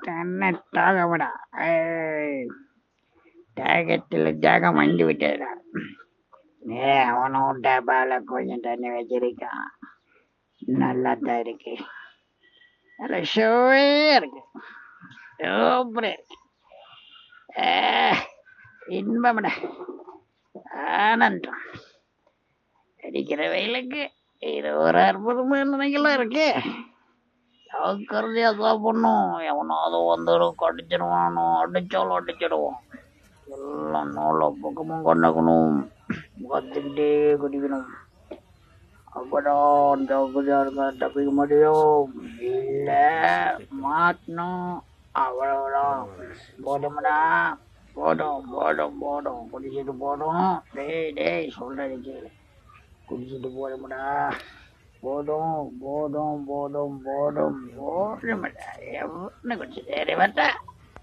തന്നെ தாகவடா தாகத்தில் தாகம் வந்து விட்டதுடா. அவனோட பால கொஞ்சம் தண்ணி வச்சிருக்கான். நல்லா தான் இருக்கு. நல்ல ஷோவே இருக்கு. சூப்பரா இருக்கு. இன்பம்டா, ஆனந்தம். அடிக்கிற வெயிலுக்கு இது ஒரு அற்புதமான நினைக்கலாம் இருக்கு. ஜாக்கிரதையா சாப்பிடணும். எவனாவது வந்து கடிச்சிடுவானோ, அடிச்சாலும் அடிச்சிடுவோம். எல்லாம் நூல பக்கமும் கொண்டக்கணும், கத்துக்கிட்டே குடிக்கணும். அப்பதான் ஜாக்கிரதையா இருக்க தப்பிக்க முடியும். இல்ல மாட்டணும், அவ்வளவுதான். போதும்டா, போதும் போதும் போதும், குடிச்சிட்டு போதும். டேய் டேய் சொல்றது கேளு, குடிச்சிட்டு போதும்டா. போதும் போதும் போதும் போதும் போதும்டா. எவ்வளவு குடிச்சு சரி வட்டா.